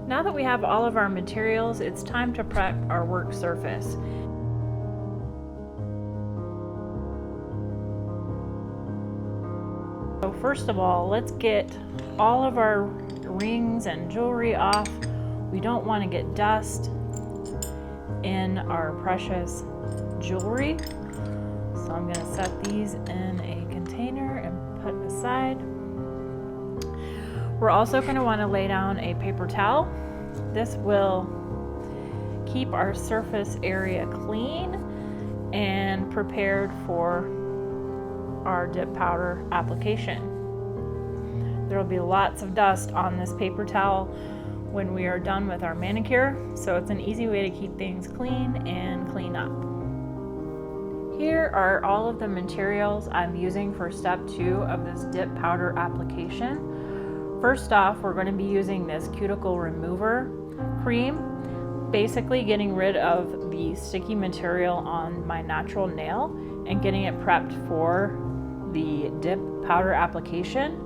Now that we have all of our materials, it's time to prep our work surface. So first of all, let's get all of our rings and jewelry off. We don't want to get dust in our precious jewelry. So I'm going to set these in a container and put aside. We're also going to want to lay down a paper towel. This will keep our surface area clean and prepared for our dip powder application. There will be lots of dust on this paper towel when we are done with our manicure, so it's an easy way to keep things clean and clean up. Here are all of the materials I'm using for step 2 of this dip powder application. First off, we're going to be using this cuticle remover cream, basically getting rid of the sticky material on my natural nail and getting it prepped for the dip powder application.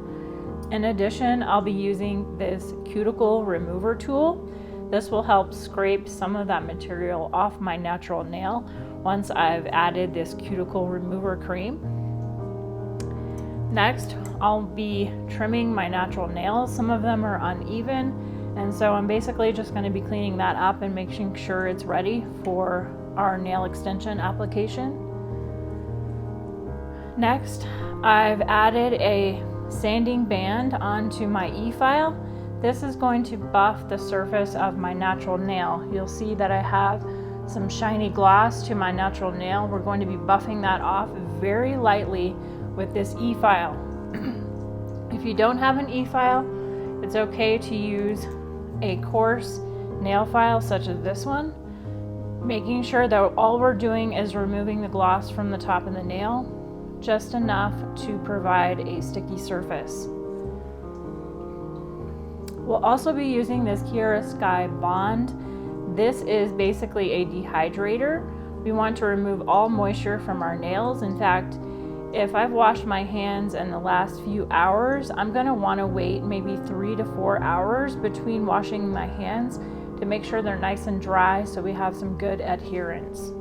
In addition, I'll be using this cuticle remover tool. This will help scrape some of that material off my natural nail once I've added this cuticle remover cream. Next, I'll be trimming my natural nails. Some of them are uneven, and so I'm basically just going to be cleaning that up and making sure it's ready for our nail extension application. Next, I've added a sanding band onto my efile. This is going to buff the surface of my natural nail. You'll see that I have some shiny gloss to my natural nail. We're going to be buffing that off very lightly with this efile. If you don't have an efile, it's okay to use a coarse nail file such as this one, making sure that all we're doing is removing the gloss from the top of the nail, just enough to provide a sticky surface. We'll also be using this Kiara Sky Bond. This is basically a dehydrator. We want to remove all moisture from our nails. In fact, if I've washed my hands in the last few hours, I'm going to want to wait maybe 3 to 4 hours between washing my hands to make sure they're nice and dry so we have some good adherence.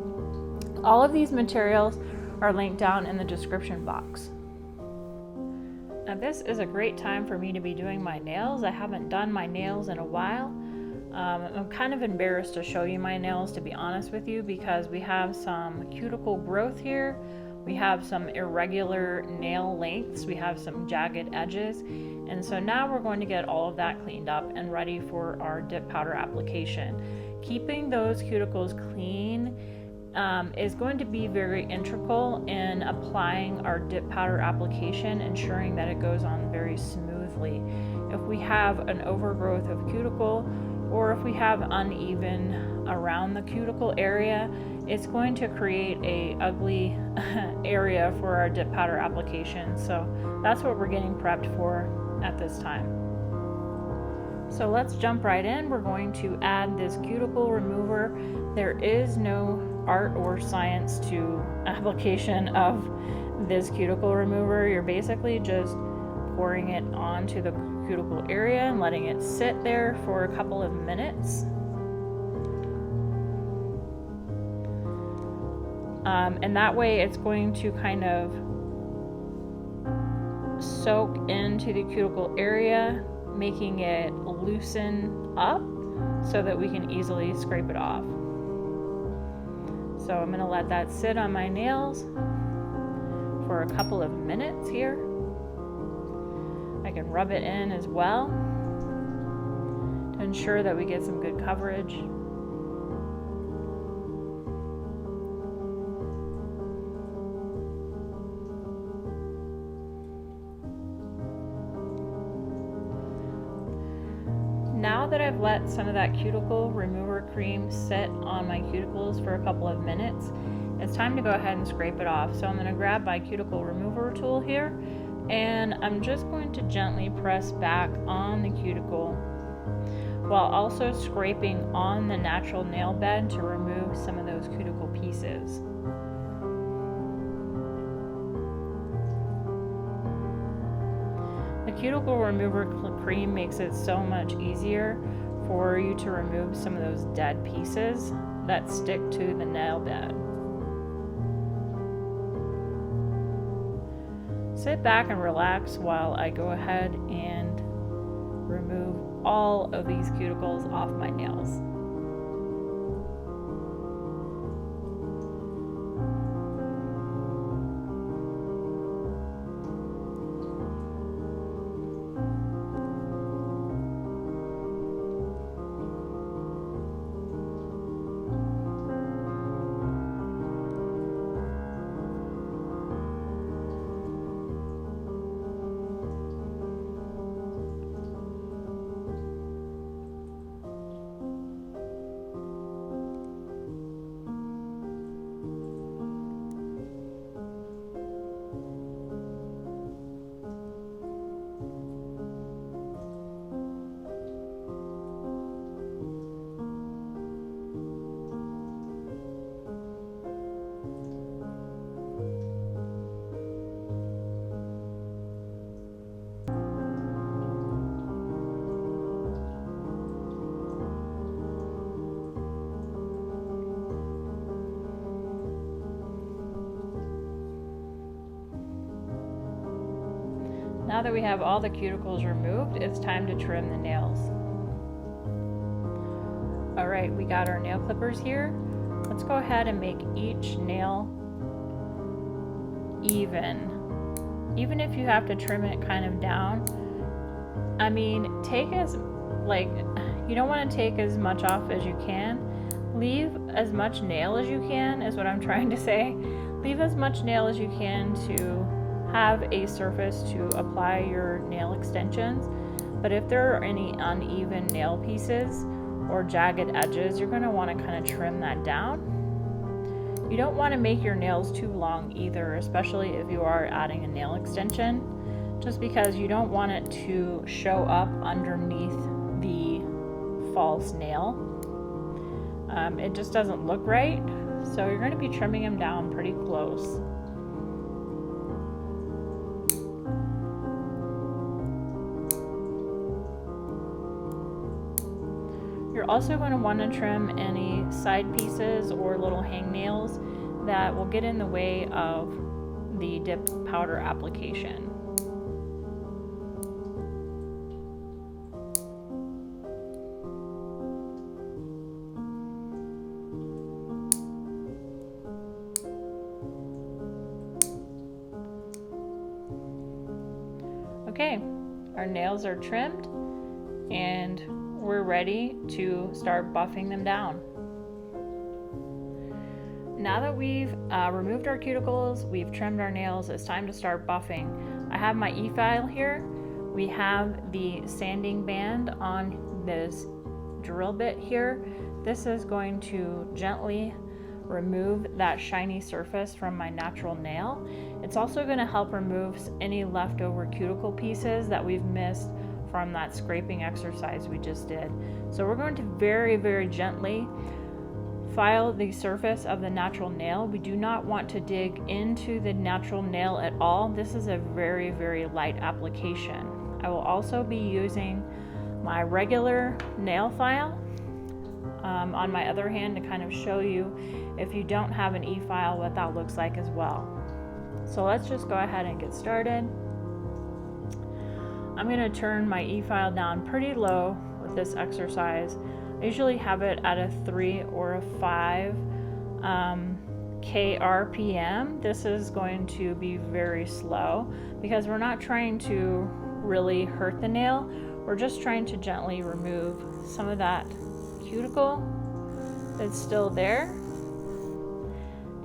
All of these materials are linked down in the description box. Now this is a great time for me to be doing my nails. I haven't done my nails in a while. I'm kind of embarrassed to show you my nails, to be honest with you, because we have some cuticle growth here. We have some irregular nail lengths. We have some jagged edges. And so now we're going to get all of that cleaned up and ready for our dip powder application. Keeping those cuticles clean is going to be very integral in applying our dip powder application, ensuring that it goes on very smoothly. If we have an overgrowth of cuticle, or if we have uneven around the cuticle area, it's going to create a ugly area for our dip powder application. So that's what we're getting prepped for at this time. So let's jump right in. We're going to add this cuticle remover. There is no art or science to application of this cuticle remover. You're basically just pouring it onto the cuticle area and letting it sit there for a couple of minutes. And that way it's going to kind of soak into the cuticle area, making it loosen up so that we can easily scrape it off. So I'm going to let that sit on my nails for a couple of minutes here. I can rub it in as well to ensure that we get some good coverage. Now that I've let some of that cuticle remover cream sit on my cuticles for a couple of minutes, it's time to go ahead and scrape it off. So I'm going to grab my cuticle remover tool here, and I'm just going to gently press back on the cuticle while also scraping on the natural nail bed to remove some of those cuticle pieces. The cuticle remover cream makes it so much easier for you to remove some of those dead pieces that stick to the nail bed. Sit back and relax while I go ahead and remove all of these cuticles off my nails. Now that we have all the cuticles removed, it's time to trim the nails. All right, we got our nail clippers here. Let's go ahead and make each nail even. Even if you have to trim it kind of down, I mean, you don't want to take as much off as you can. Leave as much nail as you can, is what I'm trying to say. Leave as much nail as you can to have a surface to apply your nail extensions. But if there are any uneven nail pieces or jagged edges, you're going to want to kind of trim that down. You don't want to make your nails too long either, especially if you are adding a nail extension, just because you don't want it to show up underneath the false nail. It just doesn't look right, so you're going to be trimming them down pretty close. You're also going to want to trim any side pieces or little hangnails that will get in the way of the dip powder application. Okay, our nails are trimmed and we're ready to start buffing them down. Now that we've removed our cuticles, we've trimmed our nails, it's time to start buffing. I have my efile here. We have the sanding band on this drill bit here. This is going to gently remove that shiny surface from my natural nail. It's also going to help remove any leftover cuticle pieces that we've missed from that scraping exercise we just did. So we're going to very, very gently file the surface of the natural nail. We do not want to dig into the natural nail at all. This is a very, very light application. I will also be using my regular nail file on my other hand to kind of show you, if you don't have an e-file, what that looks like as well. So let's just go ahead and get started. I'm going to turn my e-file down pretty low with this exercise. I usually have it at a 3 or a 5 K RPM. This is going to be very slow because we're not trying to really hurt the nail. We're just trying to gently remove some of that cuticle that's still there.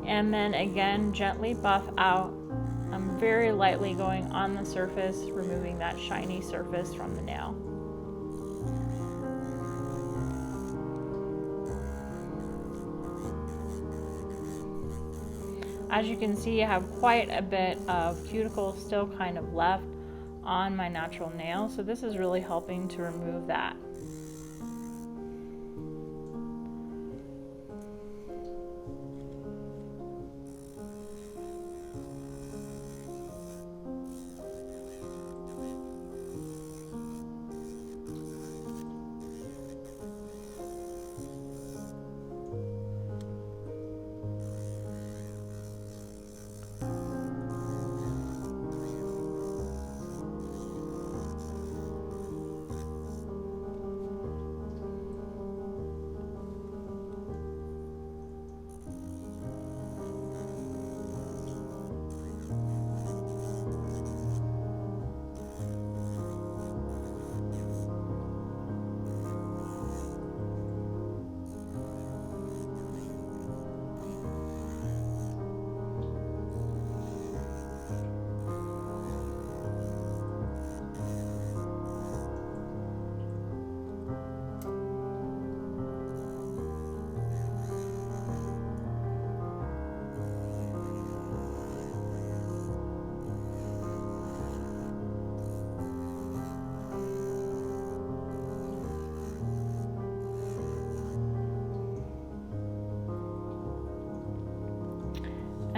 And then again, gently buff out. I'm very lightly going on the surface, removing that shiny surface from the nail. As you can see, I have quite a bit of cuticle still kind of left on my natural nail, so this is really helping to remove that.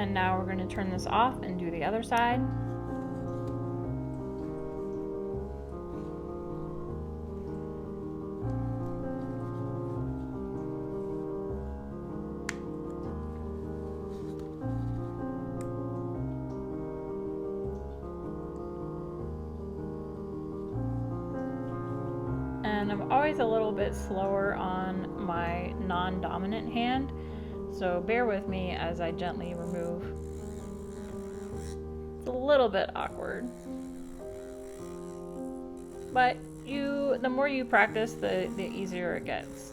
And now we're going to turn this off and do the other side. And I'm always a little bit slower on my non-dominant hand, so bear with me as I gently remove. It's a little bit awkward, but the more you practice, the easier it gets.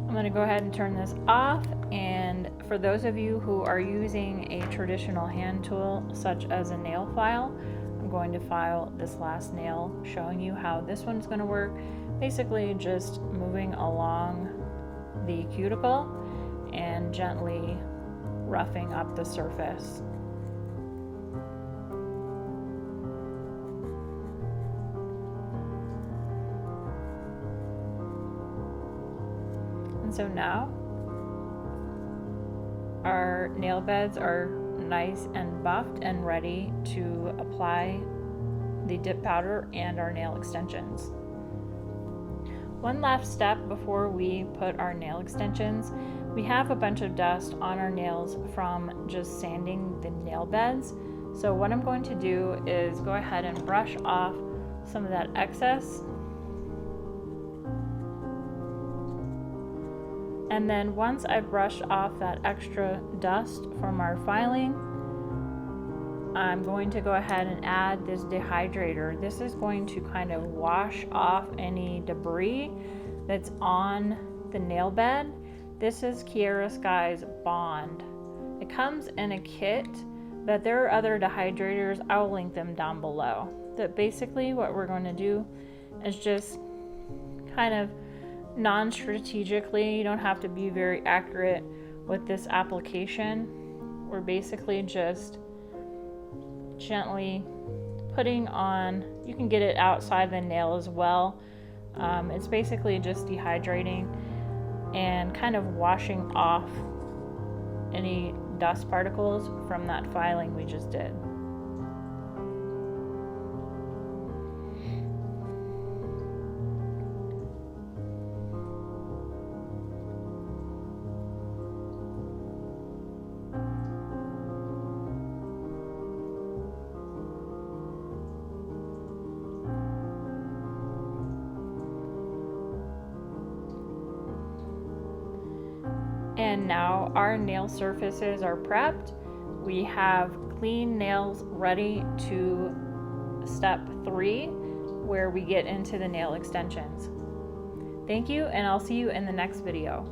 I'm going to go ahead and turn this off, and for those of you who are using a traditional hand tool such as a nail file, I'm going to file this last nail showing you how this one's going to work. Basically just moving along the cuticle and gently roughing up the surface. And so now our nail beds are nice and buffed and ready to apply the dip powder and our nail extensions. One last step before we put our nail extensions. We have a bunch of dust on our nails from just sanding the nail beds. So what I'm going to do is go ahead and brush off some of that excess. And then once I've brushed off that extra dust from our filing, I'm going to go ahead and add this dehydrator. This is going to kind of wash off any debris that's on the nail bed. This is Kiara Sky's Bond. It comes in a kit, but there are other dehydrators. I will link them down below. But basically what we're going to do is just kind of non-strategically, you don't have to be very accurate with this application. We're basically just gently putting on, you can get it outside the nail as well. It's basically just dehydrating and kind of washing off any dust particles from that filing we just did. And now our nail surfaces are prepped. We have clean nails ready to step 3, where we get into the nail extensions. Thank you, and I'll see you in the next video.